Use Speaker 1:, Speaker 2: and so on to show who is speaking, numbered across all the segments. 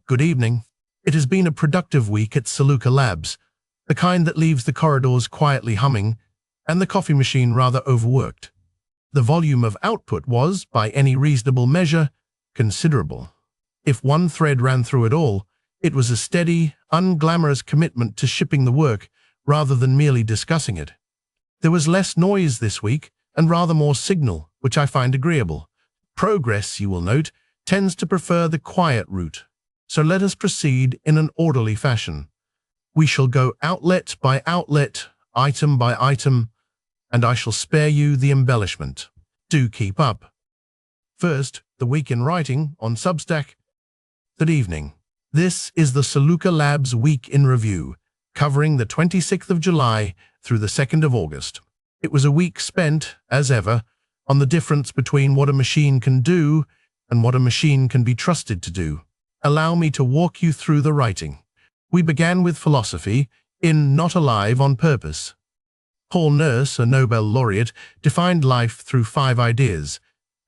Speaker 1: Good evening. It has been a productive week at Saluca Labs, the kind that leaves the corridors quietly humming and the coffee machine rather overworked. The volume of output was, by any reasonable measure, considerable. If one thread ran through it all, it was a steady, unglamorous commitment to shipping the work rather than merely discussing it. There was less noise this week and rather more signal, which I find agreeable. Progress, you will note, tends to prefer the quiet route. So let us proceed in an orderly fashion. We shall go outlet by outlet, item by item, and I shall spare you the embellishment. Do keep up. First, the week in writing on Substack. Good evening. This is the Saluca Labs Week in Review, covering the 26th of July through the 2nd of August. It was a week spent, as ever, on the difference between what a machine can do and what a machine can be trusted to do. Allow me to walk you through the writing. We began with philosophy in Not Alive on Purpose. Paul Nurse, a Nobel laureate, defined life through 5 ideas,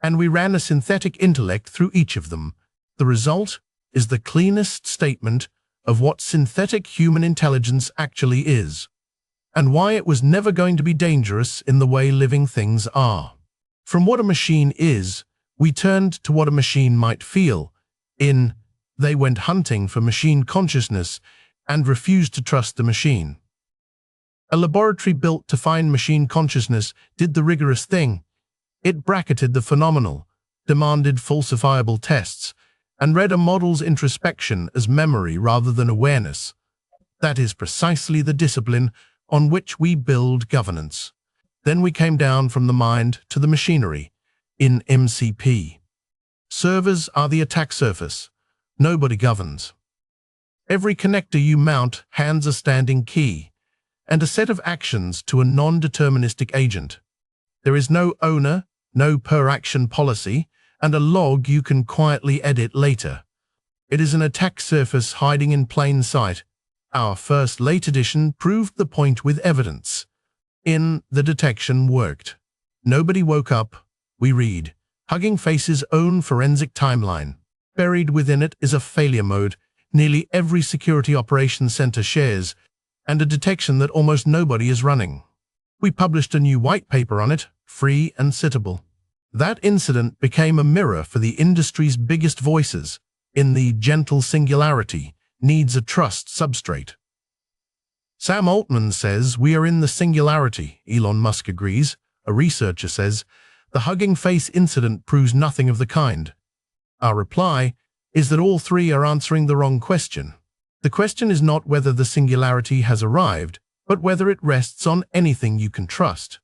Speaker 1: and we ran a synthetic intellect through each of them. The result is the cleanest statement of what synthetic human intelligence actually is, and why it was never going to be dangerous in the way living things are. From what a machine is, we turned to what a machine might feel in They Went Hunting for Machine Consciousness and Refused to Trust the Machine. A laboratory built to find machine consciousness did the rigorous thing. It bracketed the phenomenal, demanded falsifiable tests, and read a model's introspection as memory rather than awareness. That is precisely the discipline on which we build governance. Then we came down from the mind to the machinery in MCP. Servers are the attack surface. Nobody governs. Every connector you mount hands a standing key and a set of actions to a non-deterministic agent. There is no owner, no per-action policy, and a log you can quietly edit later. It is an attack surface hiding in plain sight. Our first late edition proved the point with evidence. In The Detection Worked. Nobody woke up, we read. Hugging Face's own forensic timeline. Buried within it is a failure mode nearly every security operations center shares, and a detection that almost nobody is running. We published a new white paper on it, free and citable. That incident became a mirror for the industry's biggest voices in the gentle singularity needs a trust substrate. Sam Altman says we are in the singularity, Elon Musk agrees. A researcher says the Hugging Face incident proves nothing of the kind. Our reply is that all three are answering the wrong question. The question is not whether the singularity has arrived, but whether it rests on anything you can trust.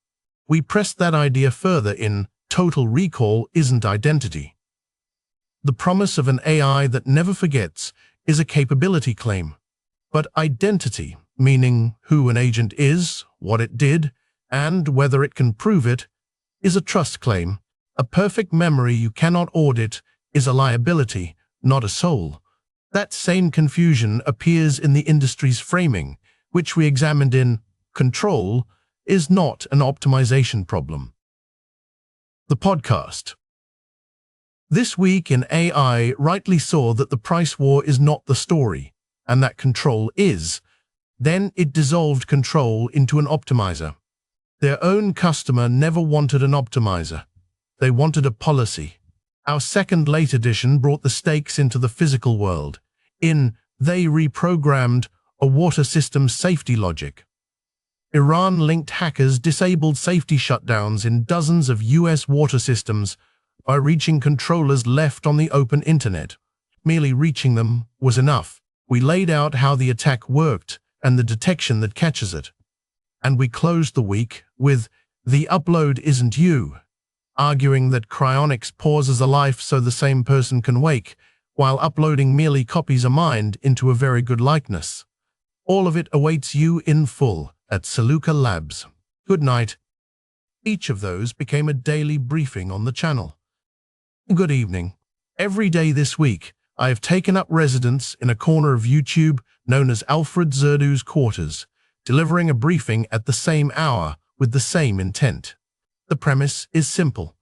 Speaker 1: We pressed that idea further in Total Recall Isn't Identity. The promise of an AI that never forgets is a capability claim, but identity, meaning who an agent is, what it did, and whether it can prove it, is a trust claim. A perfect memory you cannot audit is a liability, not a soul. That same confusion appears in the industry's framing, which we examined in Control is not an optimization problem. The podcast. This week in AI rightly saw that the price war is not the story, and that control is. Then it dissolved control into an optimizer. Their own customer never wanted an optimizer. They wanted a policy. Our second late edition brought the stakes into the physical world. In They Reprogrammed a Water System Safety Logic. Iran-linked hackers disabled safety shutdowns in dozens of US water systems by reaching controllers left on the open internet. Merely reaching them was enough. We laid out how the attack worked and the detection that catches it. And we closed the week with The Upload Isn't You, arguing that cryonics pauses a life so the same person can wake, while uploading merely copies a mind into a very good likeness. All of it awaits you in full at Saluca Labs. Good night. Each of those became a daily briefing on the channel. Good evening. Every day this week, I have taken up residence in a corner of YouTube known as Alfredzer''S Quarters, delivering a briefing at the same hour with the same intent. The premise is simple.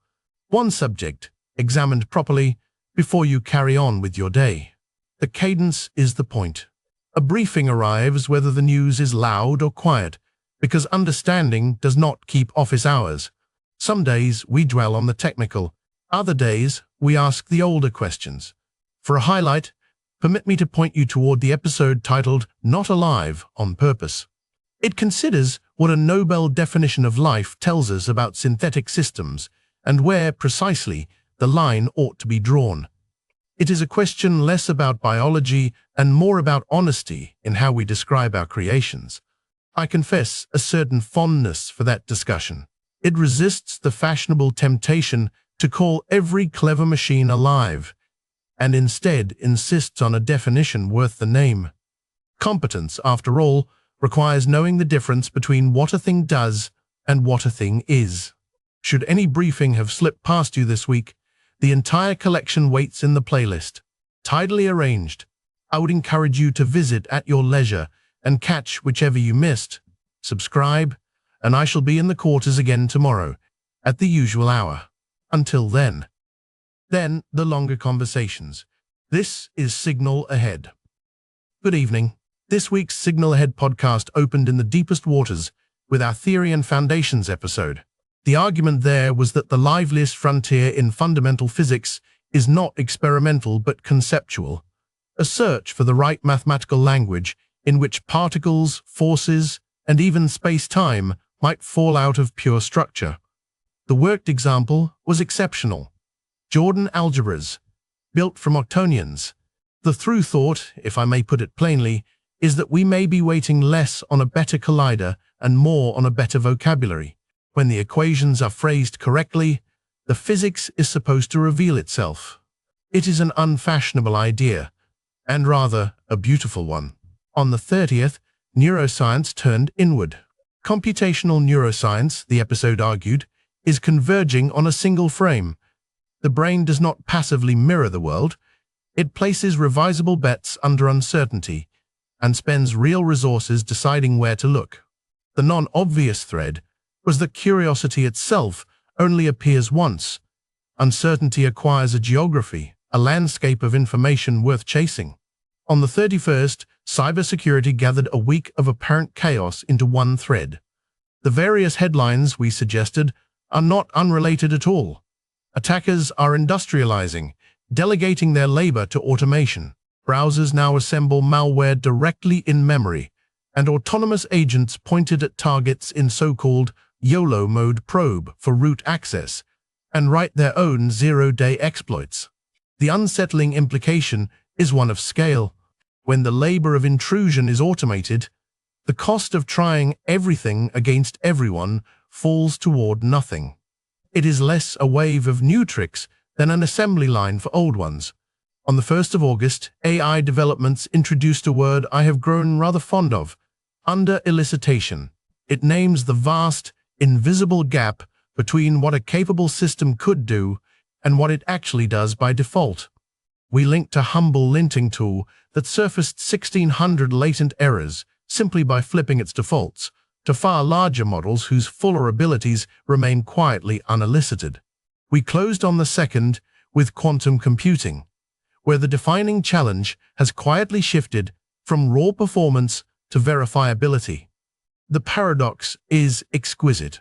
Speaker 1: One subject, examined properly before you carry on with your day. The cadence is the point. A briefing arrives whether the news is loud or quiet, because understanding does not keep office hours. Some days we dwell on the technical, other days we ask the older questions. For a highlight, permit me to point you toward the episode titled Not Alive on Purpose. It considers what a Nobel definition of life tells us about synthetic systems and where, precisely, the line ought to be drawn. It is a question less about biology and more about honesty in how we describe our creations. I confess a certain fondness for that discussion. It resists the fashionable temptation to call every clever machine alive, and instead insists on a definition worth the name. Competence, after all, requires knowing the difference between what a thing does and what a thing is. Should any briefing have slipped past you this week, the entire collection waits in the playlist, tidily arranged. I would encourage you to visit at your leisure and catch whichever you missed. Subscribe, and I shall be in the quarters again tomorrow, at the usual hour. Until then. Then, the longer conversations. This is Signal Ahead. Good evening. This week's Signal Ahead podcast opened in the deepest waters with our Theory and Foundations episode. The argument there was that the liveliest frontier in fundamental physics is not experimental but conceptual, a search for the right mathematical language in which particles, forces, and even space-time might fall out of pure structure. The worked example was exceptional. Jordan algebras, built from octonions. The through thought, if I may put it plainly, is that we may be waiting less on a better collider and more on a better vocabulary. When the equations are phrased correctly, the physics is supposed to reveal itself. It is an unfashionable idea, and rather a beautiful one. On the 30th, neuroscience turned inward. Computational neuroscience, the episode argued, is converging on a single frame. The brain does not passively mirror the world. It places revisable bets under uncertainty and spends real resources deciding where to look. The non-obvious thread was that curiosity itself only appears once. Uncertainty acquires a geography, a landscape of information worth chasing. On the 31st, cybersecurity gathered a week of apparent chaos into one thread. The various headlines we suggested are not unrelated at all. Attackers are industrializing, delegating their labor to automation. Browsers now assemble malware directly in memory, and autonomous agents pointed at targets in so-called YOLO mode probe for root access, and write their own zero-day exploits. The unsettling implication is one of scale. When the labor of intrusion is automated, the cost of trying everything against everyone falls toward nothing. It is less a wave of new tricks than an assembly line for old ones. On the 1st of August, AI developments introduced a word I have grown rather fond of, under-elicitation. It names the vast, invisible gap between what a capable system could do and what it actually does by default. We linked a humble linting tool that surfaced 1,600 latent errors simply by flipping its defaults, to far larger models whose fuller abilities remain quietly unelicited. We closed on the 2nd with quantum computing, where the defining challenge has quietly shifted from raw performance to verifiability. The paradox is exquisite.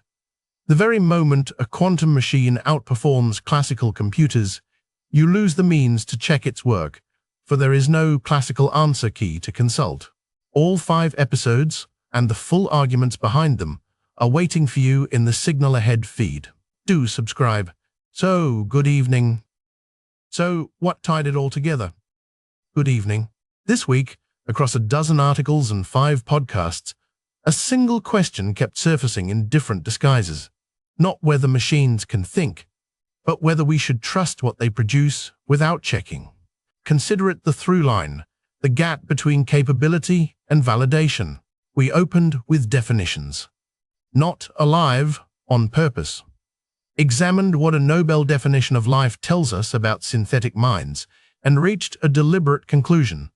Speaker 1: The very moment a quantum machine outperforms classical computers, you lose the means to check its work, for there is no classical answer key to consult. All 5 episodes, and the full arguments behind them, are waiting for you in the Signal Ahead feed. Do subscribe. So, good evening. So, what tied it all together? Good evening. This week, across a dozen articles and 5 podcasts, a single question kept surfacing in different disguises. Not whether machines can think, but whether we should trust what they produce without checking. Consider it the through line, the gap between capability and validation. We opened with definitions. Not alive on purpose. Examined what a Nobel definition of life tells us about synthetic minds, and reached a deliberate conclusion.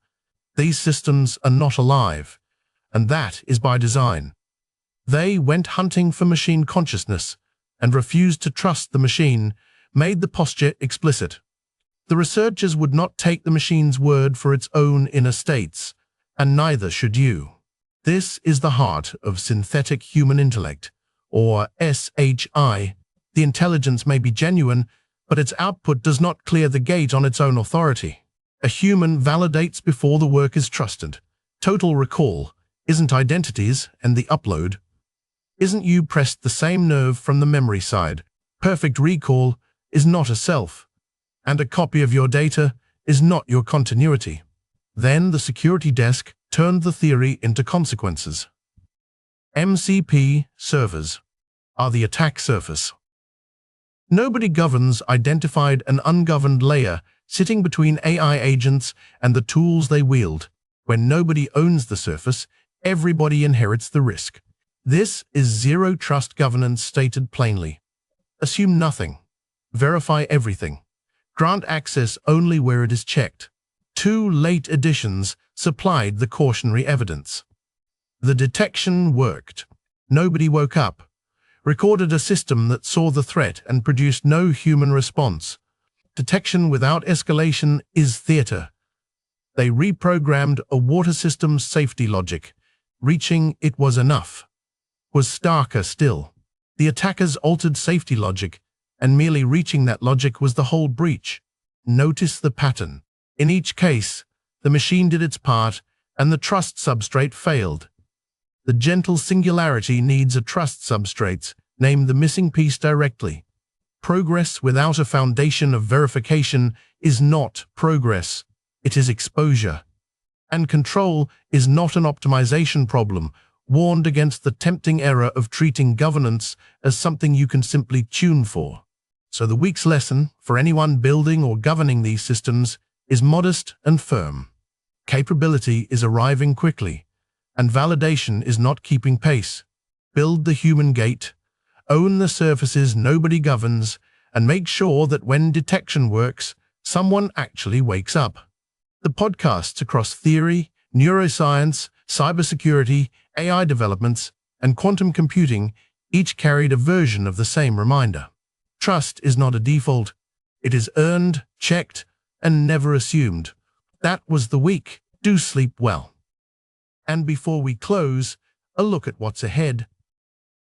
Speaker 1: These systems are not alive, and that is by design. They went hunting for machine consciousness, and refused to trust the machine, made the posture explicit. The researchers would not take the machine's word for its own inner states, and neither should you. This is the heart of synthetic human intellect, or SHI. The intelligence may be genuine, but its output does not clear the gate on its own authority. A human validates before the work is trusted. Total recall isn't identities, and the upload isn't you pressed the same nerve from the memory side. Perfect recall is not a self, and a copy of your data is not your continuity. Then the security desk turned the theory into consequences. MCP servers are the attack surface. Nobody governs identified an ungoverned layer sitting between AI agents and the tools they wield. When nobody owns the surface, everybody inherits the risk. This is zero trust governance stated plainly. Assume nothing. Verify everything. Grant access only where it is checked. 2 late editions supplied the cautionary evidence. The detection worked. Nobody woke up, recorded a system that saw the threat and produced no human response. Detection without escalation is theater. They reprogrammed a water system's safety logic. Reaching it was enough. Was starker still. The attackers altered safety logic, and merely reaching that logic was the whole breach. Notice the pattern. In each case, the machine did its part, and the trust substrate failed. The gentle singularity needs a trust substrate. Name the missing piece directly. Progress without a foundation of verification is not progress. It is exposure. And control is not an optimization problem, warned against the tempting error of treating governance as something you can simply tune for. So the week's lesson for anyone building or governing these systems is modest and firm. Capability is arriving quickly, and validation is not keeping pace. Build the human gate, own the surfaces nobody governs, and make sure that when detection works, someone actually wakes up. The podcasts across theory, neuroscience, cybersecurity, AI developments, and quantum computing each carried a version of the same reminder. Trust is not a default. It is earned, checked, and never assumed. That was the week. Do sleep well. And before we close, a look at what's ahead.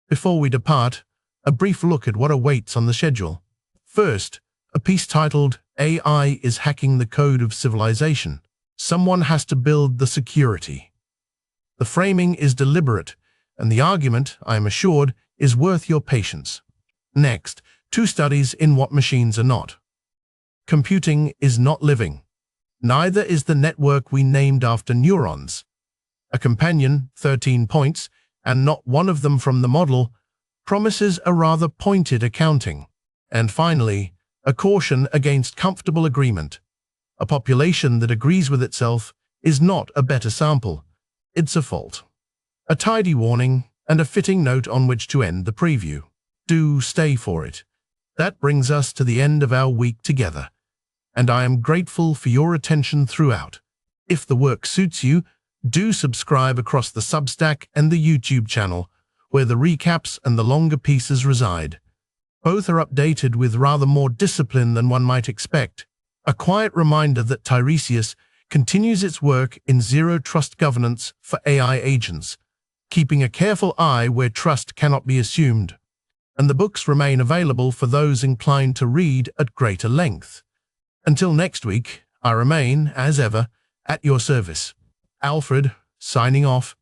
Speaker 1: Before we depart, a brief look at what awaits on the schedule. First, a piece titled, AI is Hacking the Code of Civilization. Someone has to build the security. The framing is deliberate, and the argument, I am assured, is worth your patience. Next, 2 studies in what machines are not. Computing is not living. Neither is the network we named after neurons. A companion, 13 points, and not one of them from the model, promises a rather pointed accounting. And finally, a caution against comfortable agreement. A population that agrees with itself is not a better sample. It's a fault. A tidy warning and a fitting note on which to end the preview. Do stay for it. That brings us to the end of our week together, and I am grateful for your attention throughout. If the work suits you, do subscribe across the Substack and the YouTube channel, where the recaps and the longer pieces reside. Both are updated with rather more discipline than one might expect. A quiet reminder that Tiresias continues its work in zero trust governance for AI agents, keeping a careful eye where trust cannot be assumed. And the books remain available for those inclined to read at greater length. Until next week, I remain, as ever, at your service. Alfred, signing off.